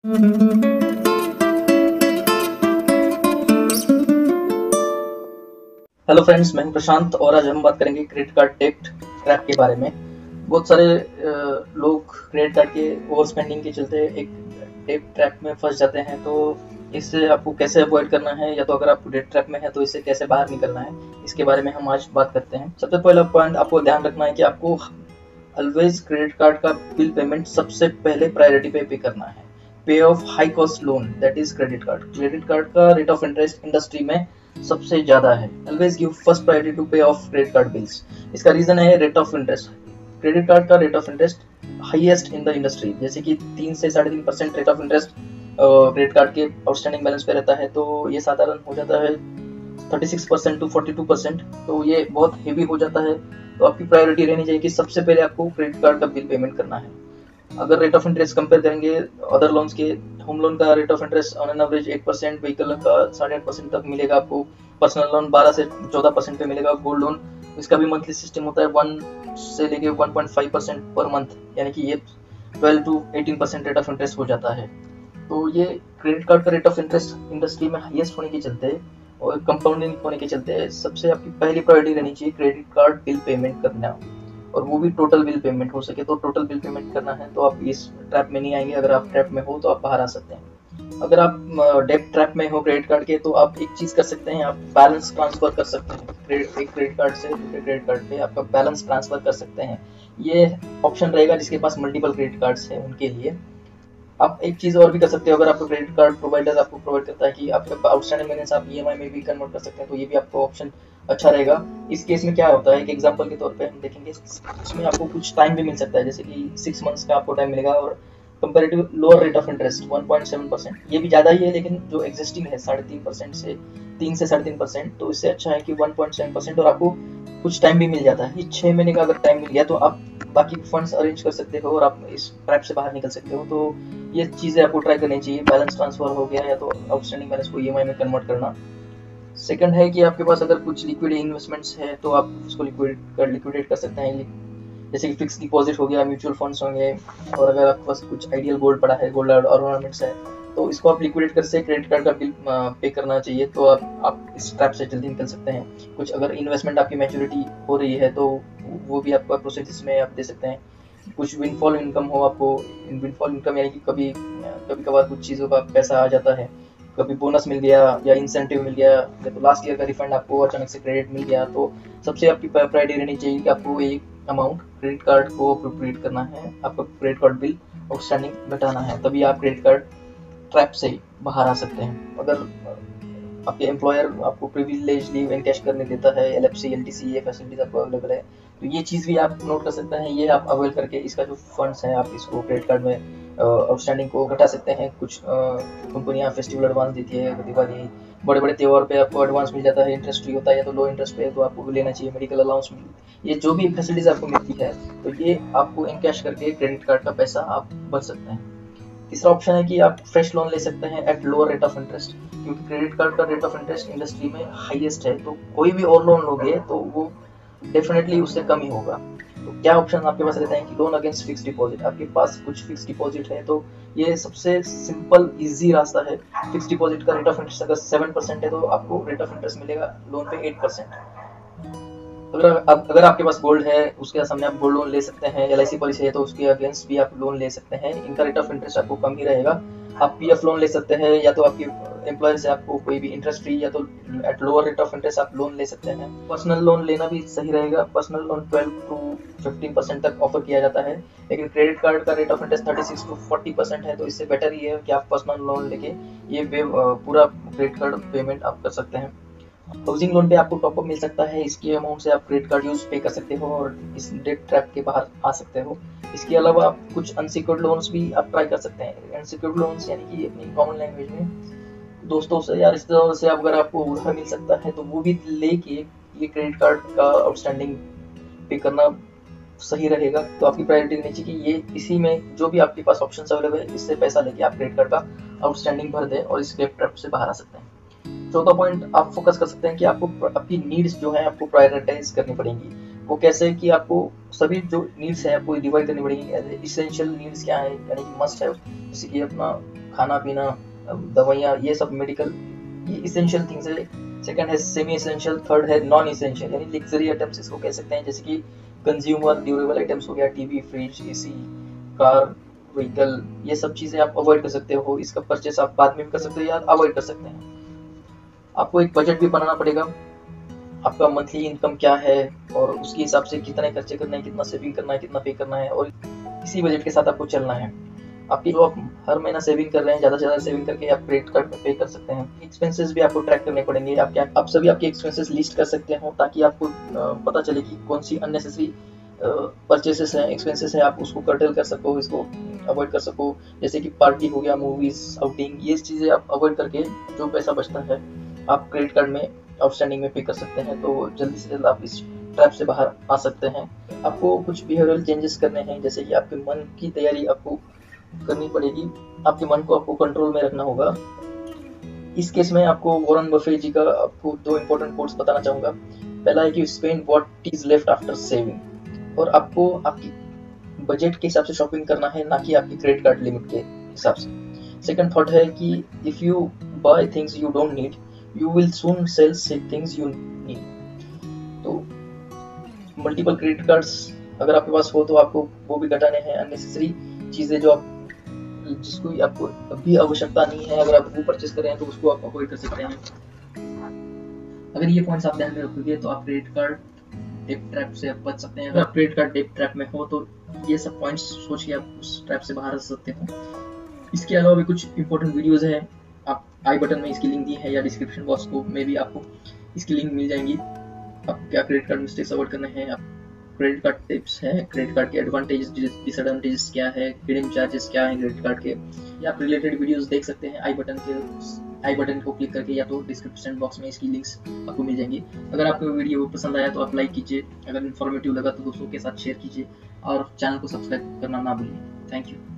Hello friends, मैं हूं प्रशांत और आज हम बात करेंगे क्रेडिट कार्ड डेब्ट ट्रैप के बारे में। बहुत सारे लोग क्रेडिट कार्ड के ओवर स्पेंडिंग के चलते एक डेब्ट ट्रैप में फंस जाते हैं। तो इससे आपको कैसे अवॉइड करना है, या तो अगर आप डेब्ट ट्रैप में है तो इससे कैसे बाहर निकलना है, इसके बारे में हम आज बात करते हैं। सबसे पहला पॉइंट आपको ध्यान रखना है कि आपको ऑलवेज क्रेडिट कार्ड का बिल पेमेंट सबसे पहले प्रायोरिटी पे करना है। Pay off high cost loan, that is credit card. Credit card का रेट ऑफ इंटरेस्ट इंडस्ट्री में सबसे ज्यादा है। Always give first priority to pay off credit card bills. इसका रीजन है rate of interest. Credit card का rate of interest highest in the industry, जैसे कि 3 से 3.5% rate of interest credit card के आउटस्टैंडिंग बैलेंस पे रहता है। तो ये साधारण हो जाता है 36% टू 42%। तो ये बहुत हेवी हो जाता है। तो आपकी प्रायोरिटी रहनी चाहिए कि सबसे पहले आपको क्रेडिट कार्ड का बिल पेमेंट करना है। अगर रेट ऑफ इंटरेस्ट कंपेयर करेंगे अदर लोन्स के, होम लोन का rate of interest on an average 8%, vehicle का 8.5% तक मिलेगा आपको, पर्सनल लोन 12 से 14% पे मिलेगा, गोल्ड लोन इसका भी मंथली सिस्टम होता है 1 से लेके 1.5% पर मंथ, यानी कि ये 12 टू 18% रेट ऑफ इंटरेस्ट हो जाता है। तो ये क्रेडिट कार्ड का रेट ऑफ इंटरेस्ट इंडस्ट्री में हाईएस्ट होने के चलते और कंपाउंडिंग होने के चलते सबसे आपकी पहली प्रायोरिटी रहनी चाहिए क्रेडिट कार्ड बिल पेमेंट करना, और वो भी टोटल बिल पेमेंट हो सके तो टोटल बिल पेमेंट करना है। तो आप इस ट्रैप में नहीं आएंगे। अगर आप ट्रैप में हो तो आप बाहर आ सकते हैं। अगर आप डेब्ट ट्रैप में हो क्रेडिट कार्ड के, तो आप एक चीज कर सकते हैं, आप बैलेंस ट्रांसफर कर सकते हैं। एक क्रेडिट कार्ड से दूसरे क्रेडिट कार्ड पे आपका बैलेंस ट्रांसफर कर सकते हैं। ये ऑप्शन रहेगा जिसके पास मल्टीपल क्रेडिट कार्ड्स है उनके लिए। आप एक चीज और भी कर सकते हो, अगर आपका क्रेडिट कार्ड प्रोवाइडर आपको प्रोवाइड करता है कि आपका आउटस्टैंडिंग बैलेंस आप ईएमआई में भी कन्वर्ट कर सकते हैं, तो ये भी आपको ऑप्शन अच्छा रहेगा। इस केस में क्या होता है, एक एग्जांपल के तौर पे हम देखेंगे, इसमें आपको कुछ टाइम भी मिल सकता है, जैसे कि 6 मंथ्स का आपको टाइम मिलेगा, और comparative lower rate of interest 1.7%, ये भी ज्यादा ही है, लेकिन जो एग्जिस्टिंग है 3.5% से 3 से 3.5%, तो इससे अच्छा है कि 1.7%, और आपको कुछ टाइम भी मिल जाता है। 6 महीने का अगर टाइम मिल गया तो आप बाकी फंड्स अरेंज कर सकते हो और आप इस ट्रैप से बाहर निकल सकते हो। तो ये चीजें आपको ट्राई करनी चाहिए। बैलेंस ट्रांसफर हो गया, या तो आउटस्टैंडिंग बैलेंस को ईएमआई में कन्वर्ट करना। सेकंड है कि आपके पास अगर कुछ लिक्विड इन्वेस्टमेंट्स है तो आप उसको लिक्विडेट कर सकते हैं, जैसे कि फिक्स डिपॉजिट हो गया, म्यूचुअल फंड्स होंगे, और अगर आपके पास कुछ आइडियल गोल्ड पड़ा है, गोल्ड ऑर्नामेंट्स है, तो इसको आप लिक्विडेट कर से क्रेडिट कार्ड का बिल पे करना चाहिए। तो आप इस ट्रैप से जल्दी निकल सकते हैं। कुछ अगर इन्वेस्टमेंट आपकी मैच्योरिटी हो रही है तो वो भी आपका प्रोसेस में आप दे सकते हैं। कुछ विनफॉल इनकम हो आपको, विनफॉल इनकम यानी कि कभी कभार कुछ चीज़ों का पैसा आ जाता है, कभी बोनस मिल गया या इंसेंटिव मिल गया, या तो लास्ट ईयर का रिफंड आपको अचानक से क्रेडिट मिल गया, तो सबसे आपकी प्रायोरिटी रहनी चाहिए कि आपको एक अमाउंट क्रेडिट कार्ड को अप्रोप्रिएट करना है, आपका क्रेडिट कार्ड बिल आउटस्टैंडिंग घटाना है, तभी आप क्रेडिट कार्ड ट्रैप से बाहर आ सकते हैं। अगर आपके एम्प्लॉयर आपको प्रिविलेज लीव एनकैश करने देता है, एलएफसी एलटीसी, ये फैसिलिटीज आपको अवेलेबल है, तो ये चीज़ भी आप नोट कर सकते हैं। ये आप अवेल करके इसका जो फंड्स है आप इसको क्रेडिट कार्ड में आउटस्टैंडिंग को घटा सकते हैं। कुछ कंपनियां फेस्टिवल एडवांस देती है, दिवाली, बड़े बड़े त्योहार पे आपको एडवांस मिल जाता है, इंटरेस्ट फ्री होता है, या तो लो इंटरेस्ट पे, तो आपको लेना चाहिए। मेडिकल अलाउंस, ये जो भी फैसिलिटीज आपको मिलती है, तो ये आपको इनकैश करके क्रेडिट कार्ड का पैसा आप बच सकते हैं। तीसरा ऑप्शन है कि आप फ्रेश लोन ले सकते हैं at lower rate of interest, क्योंकि क्रेडिट कार्ड का रेट ऑफ इंटरेस्ट इंडस्ट्री में हाईएस्ट है। तो कोई भी और लोन लोगे तो वो डेफिनेटली उससे कम ही होगा। तो क्या ऑप्शन आपके पास रहते हैं कि लोन अगेंस्ट फिक्स डिपॉजिट। आपके पास कुछ फिक्स डिपॉजिट है तो ये सबसे सिंपल इजी रास्ता है। फिक्स डिपॉजिट का रेट ऑफ इंटरेस्ट अगर 7% है तो आपको रेट ऑफ इंटरेस्ट मिलेगा लोन पे 8%। अगर आपके पास गोल्ड है, उसके सामने आप गोल्ड लोन ले सकते हैं। एलआईसी पॉलिसी है तो उसके अगेंस्ट भी आप लोन ले सकते हैं। इनका रेट ऑफ इंटरेस्ट आपको कम ही रहेगा। आप पीएफ लोन ले सकते हैं, या तो आपके एम्प्लॉयर से आपको कोई भी इंटरेस्ट फ्री या तो at lower rate of interest आप लोन ले सकते हैं। पर्सनल लोन लेना भी सही रहेगा। पर्सनल लोन 12 टू 15% तक ऑफर किया जाता है, लेकिन क्रेडिट कार्ड का रेट ऑफ इंटरेस्ट 36 टू 40% है, तो इससे बेटर ही है कि आप पर्सनल लोन लेके ये पूरा क्रेडिट कार्ड पेमेंट आप कर सकते हैं। हाउसिंग लोन पे आपको टॉपअप मिल सकता है, इसकी अमाउंट से आप क्रेडिट कार्ड यूज पे कर सकते हो और इस डेट ट्रैप के बाहर आ सकते हो। इसके अलावा आप कुछ अनसिक्योर्ड लोन्स भी आप ट्राई कर सकते हैं। अनसिक्योर्ड लोन्स यानी कि अपनी कॉमन लैंग्वेज में दोस्तों से या रिश्तेदारों से अगर आपको उधार मिल सकता है तो वो भी लेके ये क्रेडिट कार्ड का आउटस्टैंडिंग पे करना सही रहेगा। तो आपकी प्रायोरिटी रहनी चाहिए कि ये इसी में जो भी आपके पास ऑप्शंस अवेलेबल है इससे पैसा लेके आप क्रेडिट कार्ड का आउटस्टैंडिंग भर दें और इस डेट ट्रैप से बाहर आ सकते हैं। चौथा पॉइंट आप फोकस कर सकते हैं कि आपको आपकी नीड्स जो है आपको प्रायोरिटाइज करनी पड़ेंगी। वो कैसे कि आपको सभी जो नीड्स है आपको डिवाइड करनी पड़ेगी। इसेंशियल नीड्स क्या है, यानी कि मस्ट है, जैसे कि अपना खाना पीना, दवाइयाँ, ये सब मेडिकल, ये इसेंशियल थिंग्स है। सेकंड है सेमी इसेंशियल, थर्ड है नॉन इसेंशियल यानी लग्जरी आइटम्स इसको कह सकते हैं, जैसे कि कंज्यूमर ड्यूरेबल आइटम्स हो गया, TV, fridge, AC, car, vehicle, ये सब चीजें आप अवॉइड कर सकते हो। इसका परचेस आप बाद में भी कर सकते हो या अवॉइड कर सकते हैं। आपको एक बजट भी बनाना पड़ेगा, आपका मंथली इनकम क्या है और उसके हिसाब से कितने खर्चे करने हैं, कितना सेविंग करना है, कितना पे करना है, और इसी बजट के साथ आपको चलना है। आपकी जो आप हर महीना सेविंग कर रहे हैं, ज़्यादा से ज़्यादा सेविंग करके आप क्रेडिट कार्ड में पे कर सकते हैं। एक्सपेंसेस भी आपको ट्रैक करने पड़ेंगे, आप सभी आपके एक्सपेंसेस लिस्ट कर सकते हो, ताकि आपको पता चले कि कौन सी अननेसेसरी परचेसेस हैं, एक्सपेंसेस हैं, आप उसको कर्टेल कर सको, इसको अवॉइड कर सको। जैसे कि पार्टी हो गया, मूवीज, आउटिंग, ये चीज़ें आप अवॉइड करके जो पैसा बचता है आप क्रेडिट कार्ड में आउटस्टैंडिंग में पे कर सकते हैं। तो जल्दी से जल्द आप इस ट्रैप से बाहर आ सकते हैं। आपको कुछ बिहेवियरल चेंजेस करने हैं, जैसे कि आपके मन की तैयारी आपको करनी पड़ेगी, आपके मन को आपको कंट्रोल में रखना होगा। इस केस में आपको वॉरेन बफे जी का आपको 2 इंपॉर्टेंट कोट्स बताना चाहूंगा। पहला है कि spend what is left after saving, और आपको आपकी बजट के हिसाब से शॉपिंग करना है, ना कि आपकी क्रेडिट कार्ड लिमिट के हिसाब से। सेकंड थॉट है कि if you buy things you don't need, you will soon sell things you need. तो मल्टीपल क्रेडिट कार्ड्स अगर आपके पास हो तो आपको वो भी घटाने हैं, अननेसेसरी चीजें जो आप जिसको आपको अभी आवश्यकता नहीं है, अगर आप वो परचेस कर रहे हैं तो उसको आप अवॉइड कर सकते हैं। अगर ये पॉइंट्स आप ध्यान में रखोगे तो आप क्रेडिट कार्ड डेट ट्रैप से आप बच सकते हैं। अगर आप क्रेडिट कार्ड डेट ट्रैप में हो तो ये सब पॉइंट्स सोच के आप उस ट्रैप से बाहर आ सकते हो। इसके अलावा भी कुछ इंपॉर्टेंट वीडियोस हैं, आप आई बटन में इसकी लिंक दी है या डिस्क्रिप्शन बॉक्स को में भी आपको इसकी लिंक मिल जाएंगी। आप क्या क्रेडिट कार्ड मिस्टेक्स अवॉइड करने हैं, आप क्रेडिट कार्ड टिप्स है, क्रेडिट कार्ड के एडवांटेजेस डिसएडवांटेजेस क्या है, हिडन चार्जेस क्या है क्रेडिट कार्ड के, या आप रिलेटेड वीडियोस देख सकते हैं आई बटन को क्लिक करके, या तो डिस्क्रिप्शन बॉक्स में इसकी लिंक्स आपको मिल जाएंगी। अगर आपको वीडियो पसंद आया तो आप लाइक कीजिए, अगर इन्फॉर्मेटिव लगा तो दोस्तों के साथ शेयर कीजिए और चैनल को सब्सक्राइब करना ना भूलिए। Thank you.